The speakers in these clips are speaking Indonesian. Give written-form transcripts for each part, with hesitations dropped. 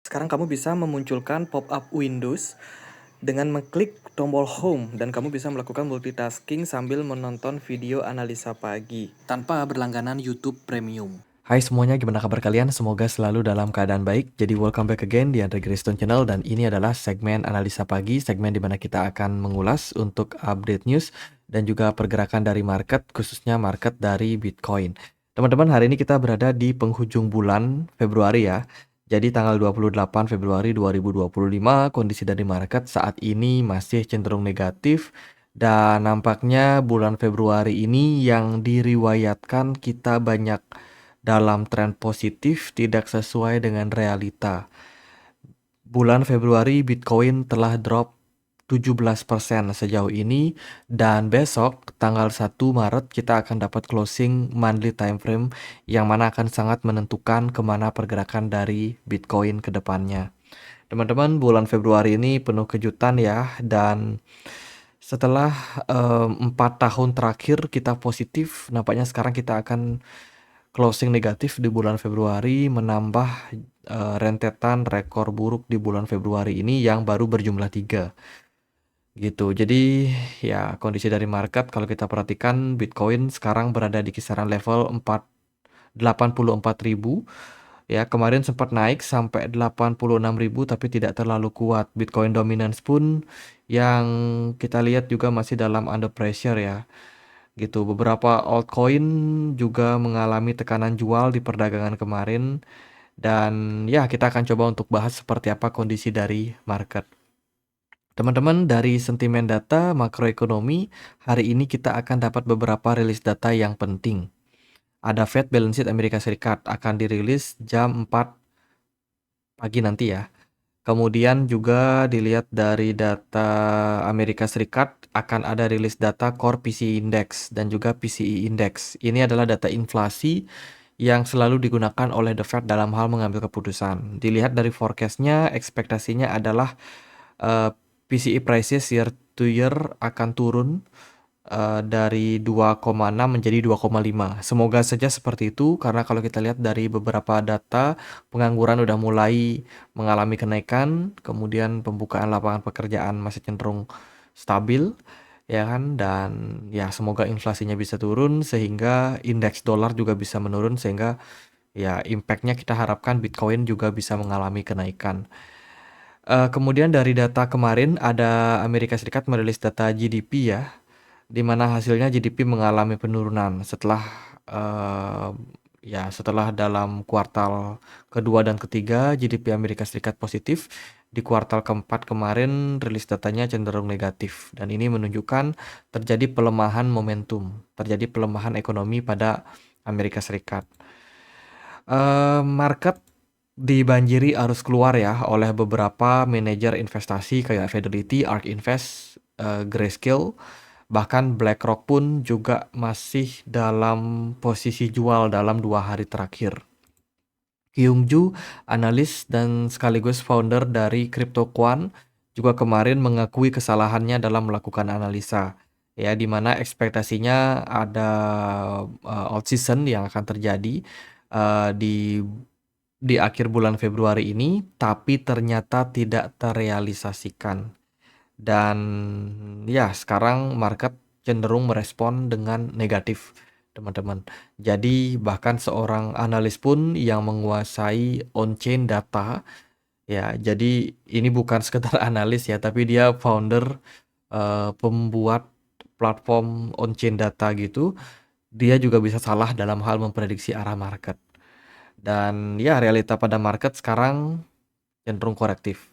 Sekarang kamu bisa memunculkan pop-up Windows dengan mengklik tombol Home dan kamu bisa melakukan multitasking sambil menonton video analisa pagi tanpa berlangganan YouTube Premium. Hai semuanya, gimana kabar kalian? Semoga selalu dalam keadaan baik. Jadi welcome back again di Andre Graystone Channel dan ini adalah segmen analisa pagi, segmen di mana kita akan mengulas untuk update news dan juga pergerakan dari market, khususnya market dari Bitcoin. Teman-teman, hari ini kita berada di penghujung bulan Februari ya. Jadi tanggal 28 Februari 2025, kondisi dari market saat ini masih cenderung negatif. Dan nampaknya bulan Februari ini yang diriwayatkan kita banyak dalam tren positif tidak sesuai dengan realita. Bulan Februari Bitcoin telah drop 17% sejauh ini dan besok tanggal 1 Maret kita akan dapat closing monthly time frame yang mana akan sangat menentukan kemana pergerakan dari Bitcoin ke depannya. Teman-teman, bulan Februari ini penuh kejutan ya, dan setelah 4 tahun terakhir kita positif, nampaknya sekarang kita akan closing negatif di bulan Februari, menambah rentetan rekor buruk di bulan Februari ini yang baru berjumlah 3 gitu. Jadi ya kondisi dari market kalau kita perhatikan, Bitcoin sekarang berada di kisaran level 84.000 ya. Kemarin sempat naik sampai 86.000 tapi tidak terlalu kuat. Bitcoin dominance pun yang kita lihat juga masih dalam under pressure ya gitu. Beberapa altcoin juga mengalami tekanan jual di perdagangan kemarin dan ya kita akan coba untuk bahas seperti apa kondisi dari market. Teman-teman, dari sentimen data makroekonomi, hari ini kita akan dapat beberapa rilis data yang penting. Ada Fed Balance Sheet Amerika Serikat akan dirilis jam 4 pagi nanti ya. Kemudian juga dilihat dari data Amerika Serikat akan ada rilis data Core PCE Index dan juga PCE Index. Ini adalah data inflasi yang selalu digunakan oleh The Fed dalam hal mengambil keputusan. Dilihat dari forecast-nya, ekspektasinya adalah uh, PCE prices year to year akan turun dari 2,6 menjadi 2,5. Semoga saja seperti itu karena kalau kita lihat dari beberapa data, pengangguran udah mulai mengalami kenaikan, kemudian pembukaan lapangan pekerjaan masih cenderung stabil ya kan, dan ya semoga inflasinya bisa turun sehingga indeks dolar juga bisa menurun sehingga ya impactnya kita harapkan Bitcoin juga bisa mengalami kenaikan. Kemudian dari data kemarin ada Amerika Serikat merilis data GDP ya, di mana hasilnya GDP mengalami penurunan setelah uh, setelah dalam kuartal kedua dan ketiga GDP Amerika Serikat positif, di kuartal keempat kemarin rilis datanya cenderung negatif dan ini menunjukkan terjadi pelemahan momentum, terjadi pelemahan ekonomi pada Amerika Serikat. Market dibanjiri arus keluar ya oleh beberapa manajer investasi kayak Fidelity, ARK Invest, Grayscale. Bahkan BlackRock pun juga masih dalam posisi jual dalam 2 hari terakhir. Kyung Ju, analis dan sekaligus founder dari CryptoQuant, juga kemarin mengakui kesalahannya dalam melakukan analisa. Ya, di mana ekspektasinya ada out season yang akan terjadi di akhir bulan Februari ini, tapi ternyata tidak terrealisasikan. Dan ya, sekarang market cenderung merespon dengan negatif, teman-teman. Jadi bahkan seorang analis pun yang menguasai on-chain data, ya, jadi ini bukan sekedar analis ya, tapi dia founder, pembuat platform on-chain data gitu. Dia juga bisa salah dalam hal memprediksi arah market. Dan ya realita pada market sekarang cenderung korektif.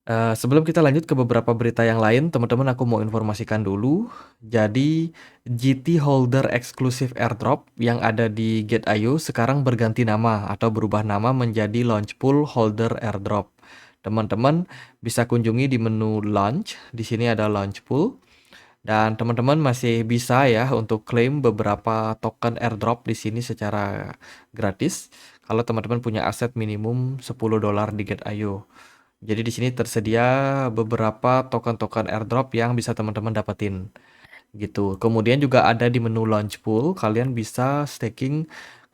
Sebelum kita lanjut ke beberapa berita yang lain, teman-teman aku mau informasikan dulu. Jadi GT Holder Exclusive Airdrop yang ada di Gate.io sekarang berganti nama atau berubah nama menjadi Launchpool Holder Airdrop. Teman-teman bisa kunjungi di menu Launch. Di sini ada Launchpool. Dan teman-teman masih bisa ya untuk klaim beberapa token airdrop di sini secara gratis kalau teman-teman punya aset minimum $10 di Gate.io. Jadi di sini tersedia beberapa token-token airdrop yang bisa teman-teman dapetin gitu. Kemudian juga ada di menu launch pool, kalian bisa staking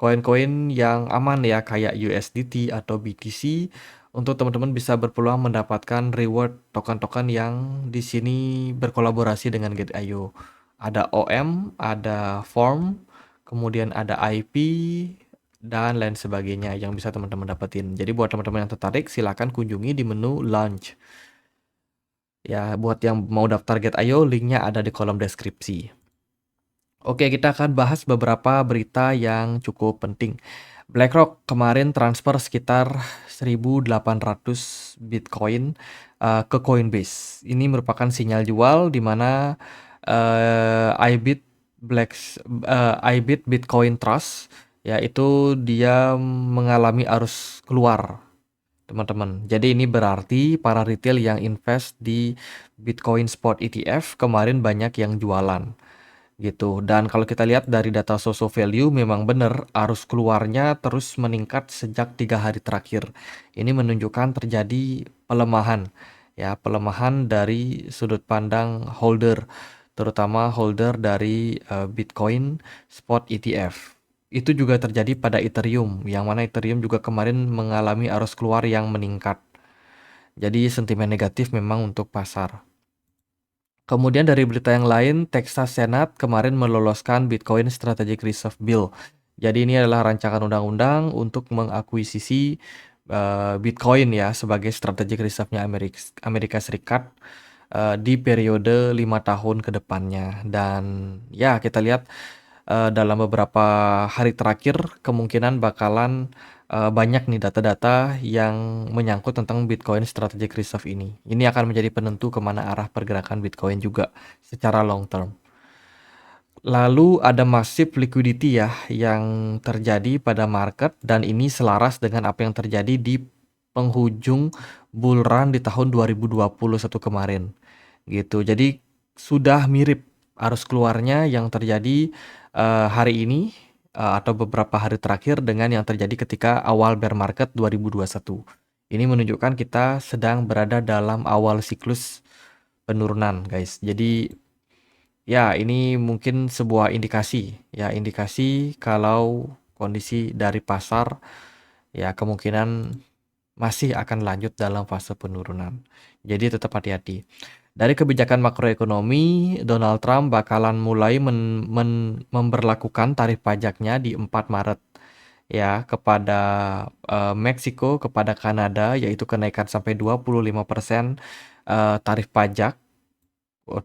koin-koin yang aman ya kayak USDT atau BTC untuk teman-teman bisa berpeluang mendapatkan reward token-token yang di sini berkolaborasi dengan Gate.io. Ada OM, ada Form, kemudian ada IP dan lain sebagainya yang bisa teman-teman dapetin. Jadi buat teman-teman yang tertarik silakan kunjungi di menu launch. Ya, buat yang mau daftar Gate.io, linknya ada di kolom deskripsi. Oke, kita akan bahas beberapa berita yang cukup penting. BlackRock kemarin transfer sekitar 1.800 Bitcoin ke Coinbase. Ini merupakan sinyal jual di mana IBIT IBIT Bitcoin Trust yaitu dia mengalami arus keluar, teman-teman. Jadi ini berarti para retail yang invest di Bitcoin Spot ETF kemarin banyak yang jualan gitu. Dan kalau kita lihat dari data Soso Value memang benar arus keluarnya terus meningkat sejak 3 hari terakhir. Ini menunjukkan terjadi pelemahan ya, pelemahan dari sudut pandang holder, terutama holder dari Bitcoin Spot ETF. Itu juga terjadi pada Ethereum, yang mana Ethereum juga kemarin mengalami arus keluar yang meningkat. Jadi sentimen negatif memang untuk pasar. Kemudian dari berita yang lain, Texas Senate kemarin meloloskan Bitcoin Strategic Reserve Bill. Jadi ini adalah rancangan undang-undang untuk mengakuisisi Bitcoin ya sebagai strategic reserve-nya Amerika Serikat di periode 5 tahun ke depannya. Dan ya kita lihat dalam beberapa hari terakhir kemungkinan bakalan banyak nih data-data yang menyangkut tentang Bitcoin Strategic Reserve ini. Ini akan menjadi penentu kemana arah pergerakan Bitcoin juga secara long term. Lalu ada massive liquidity ya yang terjadi pada market dan ini selaras dengan apa yang terjadi di penghujung bull run di tahun 2021 kemarin gitu. Jadi sudah mirip arus keluarnya yang terjadi hari ini atau beberapa hari terakhir dengan yang terjadi ketika awal bear market 2021. Ini menunjukkan kita sedang berada dalam awal siklus penurunan, guys. Jadi ya, ini mungkin sebuah indikasi, ya indikasi kalau kondisi dari pasar ya kemungkinan masih akan lanjut dalam fase penurunan. Jadi tetap hati-hati. Dari kebijakan makroekonomi, Donald Trump bakalan mulai memberlakukan tarif pajaknya di 4 Maret ya kepada Meksiko, kepada Kanada yaitu kenaikan sampai 25% tarif pajak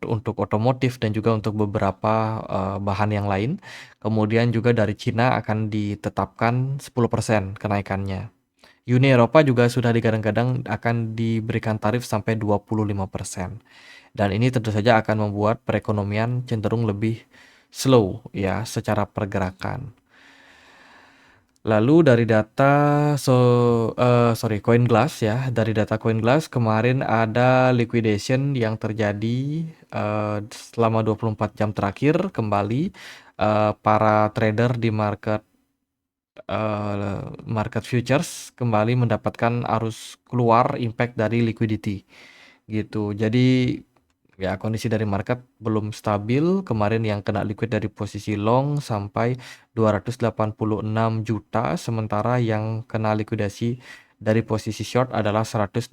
untuk otomotif dan juga untuk beberapa bahan yang lain. Kemudian juga dari Cina akan ditetapkan 10% kenaikannya. Uni Eropa juga sudah digadang-gadang akan diberikan tarif sampai 25%. Dan ini tentu saja akan membuat perekonomian cenderung lebih slow ya secara pergerakan. Lalu dari data CoinGlass ya, dari data CoinGlass kemarin ada liquidation yang terjadi selama 24 jam terakhir kembali para trader di market futures kembali mendapatkan arus keluar impact dari liquidity gitu. Jadi ya kondisi dari market belum stabil. Kemarin yang kena liquid dari posisi long sampai 286 juta, sementara yang kena likuidasi dari posisi short adalah 122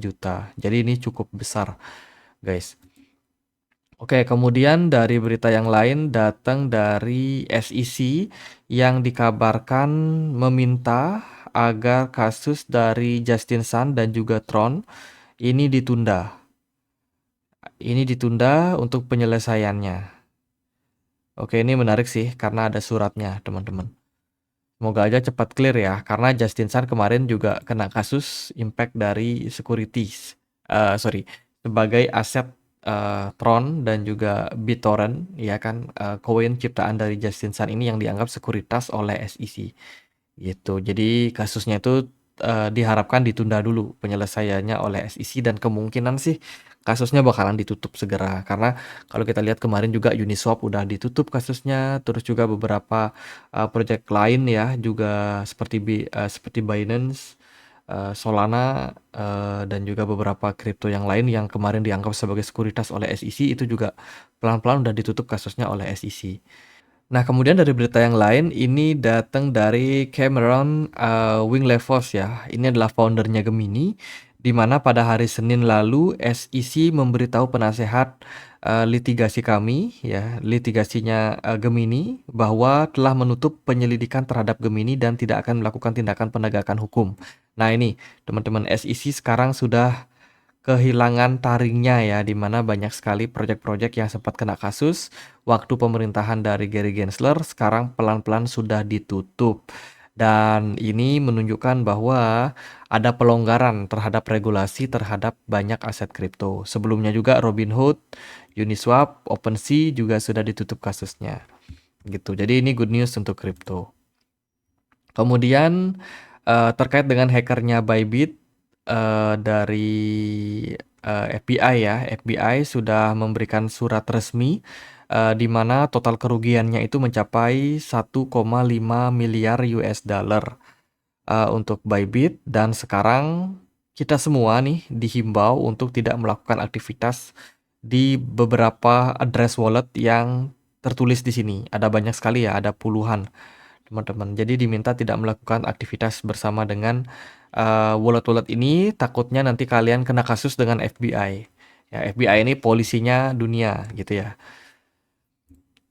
juta. Jadi ini cukup besar, guys. Oke, kemudian dari berita yang lain datang dari SEC yang dikabarkan meminta agar kasus dari Justin Sun dan juga Tron ini ditunda. Ini ditunda untuk penyelesaiannya. Oke, ini menarik sih karena ada suratnya, teman-teman. Semoga aja cepat clear ya, karena Justin Sun kemarin juga kena kasus impact dari securities. Sebagai aset Tron dan juga BitTorrent, ya kan, koin ciptaan dari Justin Sun ini yang dianggap sekuritas oleh SEC. Gitu. Jadi kasusnya itu diharapkan ditunda dulu penyelesaiannya oleh SEC dan kemungkinan sih kasusnya bakalan ditutup segera karena kalau kita lihat kemarin juga Uniswap udah ditutup kasusnya, terus juga beberapa project lain ya juga seperti Binance, Solana dan juga beberapa kripto yang lain yang kemarin dianggap sebagai sekuritas oleh SEC itu juga pelan-pelan udah ditutup kasusnya oleh SEC. Nah, kemudian dari berita yang lain, ini datang dari Cameron Winklevoss ya. Ini adalah foundernya Gemini, di mana pada hari Senin lalu SEC memberitahu penasehat litigasi kami, ya, litigasinya Gemini, bahwa telah menutup penyelidikan terhadap Gemini dan tidak akan melakukan tindakan penegakan hukum. Nah, ini teman-teman SEC sekarang sudah kehilangan taringnya ya, di mana banyak sekali proyek-proyek yang sempat kena kasus waktu pemerintahan dari Gary Gensler sekarang pelan-pelan sudah ditutup. Dan ini menunjukkan bahwa ada pelonggaran terhadap regulasi terhadap banyak aset kripto. Sebelumnya juga Robinhood, Uniswap, OpenSea juga sudah ditutup kasusnya. Gitu. Jadi ini good news untuk kripto. Kemudian terkait dengan hackernya Bybit, dari FBI ya, FBI sudah memberikan surat resmi di mana total kerugiannya itu mencapai 1,5 miliar US dollar untuk Bybit, dan sekarang kita semua nih dihimbau untuk tidak melakukan aktivitas di beberapa address wallet yang tertulis di sini. Ada banyak sekali ya, ada puluhan teman-teman. Jadi diminta tidak melakukan aktivitas bersama dengan wallet-wallet ini, takutnya nanti kalian kena kasus dengan FBI. Ya, FBI ini polisinya dunia gitu ya.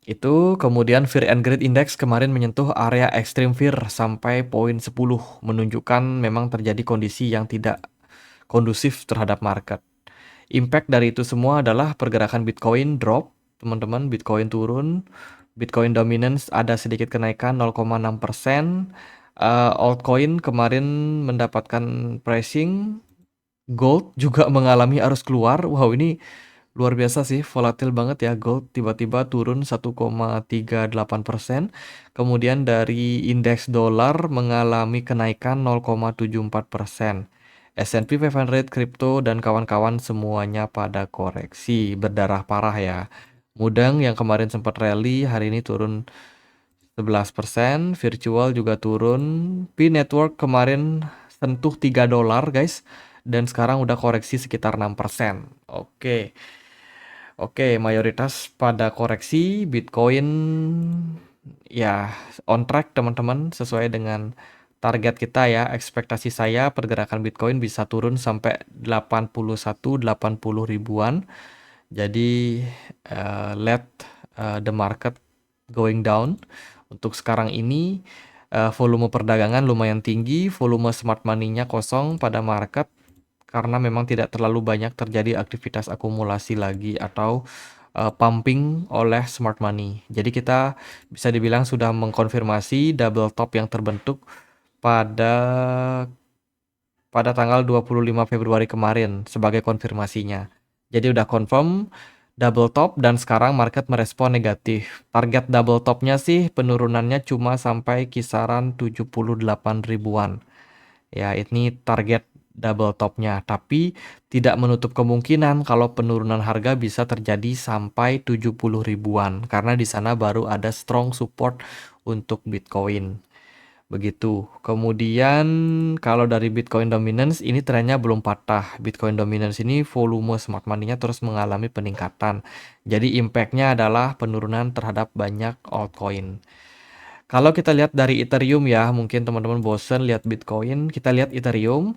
Itu kemudian Fear and Greed Index kemarin menyentuh area extreme fear sampai poin 10, menunjukkan memang terjadi kondisi yang tidak kondusif terhadap market. Impact dari itu semua adalah pergerakan Bitcoin drop, teman-teman, Bitcoin turun, Bitcoin dominance ada sedikit kenaikan 0,6%, altcoin kemarin mendapatkan pricing, gold juga mengalami arus keluar. Wow, ini luar biasa sih, volatil banget ya gold, tiba-tiba turun 1,38%. Kemudian dari indeks dolar mengalami kenaikan 0,74%. S&P 500, kripto, dan kawan-kawan semuanya pada koreksi, berdarah parah ya. Mudang yang kemarin sempat rally, hari ini turun 11%, virtual juga turun. P-Network kemarin sentuh $3 guys, dan sekarang udah koreksi sekitar 6%. Oke. Oke, mayoritas pada koreksi. Bitcoin ya on track teman-teman, sesuai dengan target kita ya. Ekspektasi saya pergerakan Bitcoin bisa turun sampai 80 ribuan. Jadi let the market going down. Untuk sekarang ini volume perdagangan lumayan tinggi, volume smart money-nya kosong pada market karena memang tidak terlalu banyak terjadi aktivitas akumulasi lagi atau pumping oleh smart money. Jadi kita bisa dibilang sudah mengkonfirmasi double top yang terbentuk pada tanggal 25 Februari kemarin sebagai konfirmasinya. Jadi udah confirm double top dan sekarang market merespon negatif. Target double topnya sih penurunannya cuma sampai kisaran 78 ribuan. Ya, ini target double topnya, tapi tidak menutup kemungkinan kalau penurunan harga bisa terjadi sampai 70 ribuan karena di sana baru ada strong support untuk Bitcoin. Begitu. Kemudian kalau dari Bitcoin dominance ini trennya belum patah. Bitcoin dominance ini volume smart money-nya terus mengalami peningkatan. Jadi impact-nya adalah penurunan terhadap banyak altcoin. Kalau kita lihat dari Ethereum ya, mungkin teman-teman bosen lihat Bitcoin, kita lihat Ethereum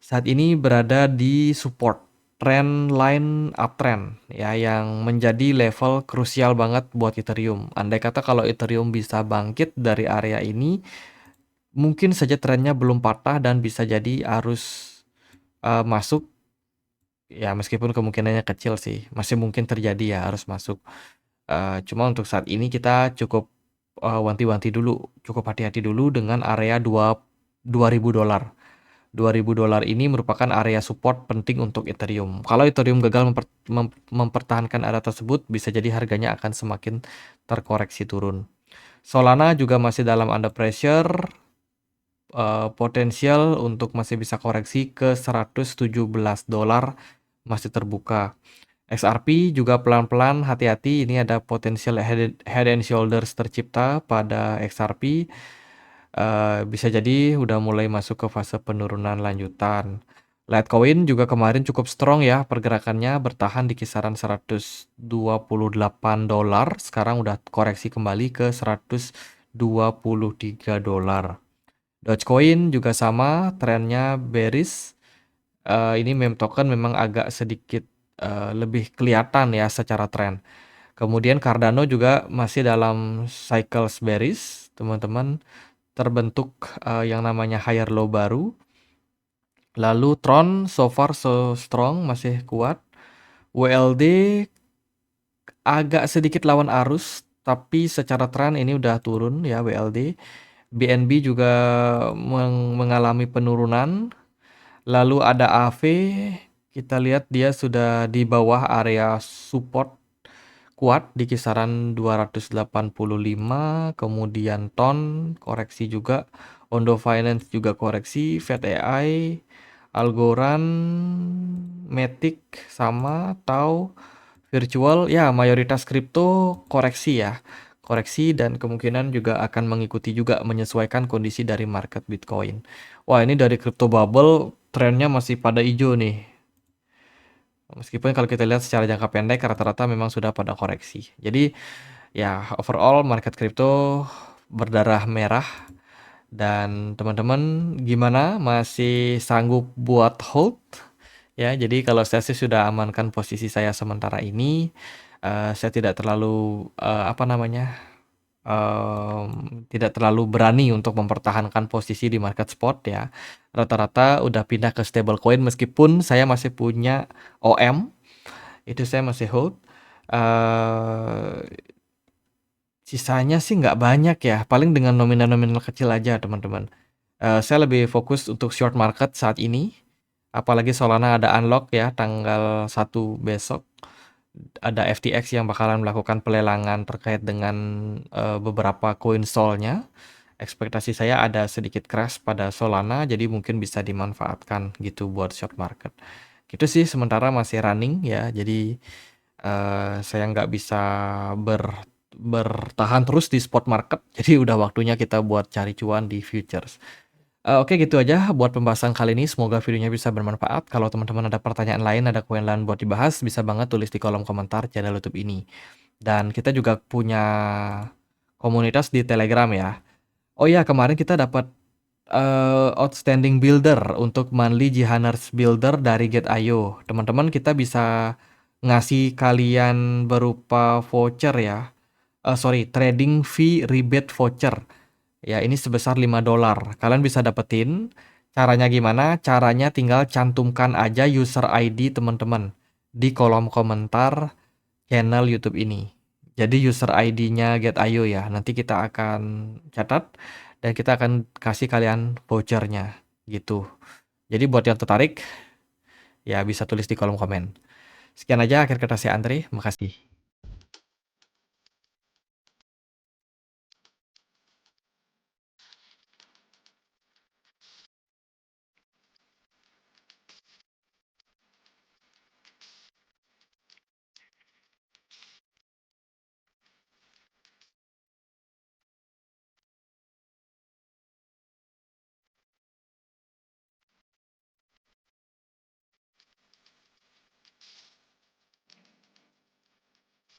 saat ini berada di support trend line uptrend ya, yang menjadi level krusial banget buat Ethereum. Andai kata kalau Ethereum bisa bangkit dari area ini, mungkin saja trennya belum patah dan bisa jadi arus masuk ya, meskipun kemungkinannya kecil sih, masih mungkin terjadi ya arus masuk. Cuma untuk saat ini kita cukup wanti-wanti dulu, cukup hati-hati dulu dengan area 2.000 dolar. 2.000 dolar ini merupakan area support penting untuk Ethereum. Kalau Ethereum gagal mempertahankan area tersebut, bisa jadi harganya akan semakin terkoreksi turun. Solana juga masih dalam under pressure, potensial untuk masih bisa koreksi ke 117 dolar masih terbuka. XRP juga pelan-pelan, hati-hati, ini ada potensial head and shoulders tercipta pada XRP. Bisa jadi udah mulai masuk ke fase penurunan lanjutan. Litecoin juga kemarin cukup strong ya pergerakannya, bertahan di kisaran $128, sekarang udah koreksi kembali ke $123. Dogecoin juga sama, trennya bearish. Ini meme token memang agak sedikit lebih kelihatan ya secara tren. Kemudian Cardano juga masih dalam cycles bearish, teman-teman. Terbentuk yang namanya higher low baru. Lalu Tron so far so strong, masih kuat. WLD agak sedikit lawan arus, tapi secara tren ini udah turun ya WLD. BNB juga mengalami penurunan. Lalu ada AV, kita lihat dia sudah di bawah area support kuat di kisaran 285, kemudian TON koreksi juga, Ondo Finance juga koreksi, FedAI, Algorand, Matic sama, Tau, Virtual, ya mayoritas kripto koreksi ya. Koreksi dan kemungkinan juga akan mengikuti juga menyesuaikan kondisi dari market Bitcoin. Wah, ini dari crypto bubble trennya masih pada hijau nih. Meskipun kalau kita lihat secara jangka pendek rata-rata memang sudah pada koreksi. Jadi ya overall market crypto berdarah merah. Dan teman-teman gimana? Masih sanggup buat hold? Ya, jadi kalau saya sih sudah amankan posisi saya sementara ini. Saya tidak terlalu tidak terlalu berani untuk mempertahankan posisi di market spot ya. Rata-rata udah pindah ke stablecoin meskipun saya masih punya OM, itu saya masih hold. Eh, Sisanya sih nggak banyak ya, paling dengan nominal-nominal kecil aja teman-teman. Saya lebih fokus untuk short market saat ini, apalagi Solana ada unlock ya tanggal 1 besok. Ada FTX yang bakalan melakukan pelelangan terkait dengan beberapa koin Solnya. Ekspektasi saya ada sedikit crash pada Solana, jadi mungkin bisa dimanfaatkan gitu buat short market. Gitu sih, sementara masih running ya, jadi saya nggak bisa bertahan terus di spot market, jadi udah waktunya kita buat cari cuan di futures. Oke gitu aja buat pembahasan kali ini, semoga videonya bisa bermanfaat. Kalau teman-teman ada pertanyaan lain, ada koin lain buat dibahas, bisa banget tulis di kolom komentar channel YouTube ini. Dan kita juga punya komunitas di Telegram ya. Oh iya, kemarin kita dapat outstanding builder untuk monthly Jihaners builder dari Get.io. Teman-teman kita bisa ngasih kalian berupa voucher ya. Sorry, trading fee rebate voucher. Ya, ini sebesar $5. Kalian bisa dapetin. Caranya gimana? Caranya tinggal cantumkan aja user ID teman-teman di kolom komentar channel YouTube ini. Jadi user ID-nya Get.io ya. Nanti kita akan catat dan kita akan kasih kalian vouchernya gitu. Jadi buat yang tertarik ya bisa tulis di kolom komen. Sekian aja akhir kata saya Andre. Makasih.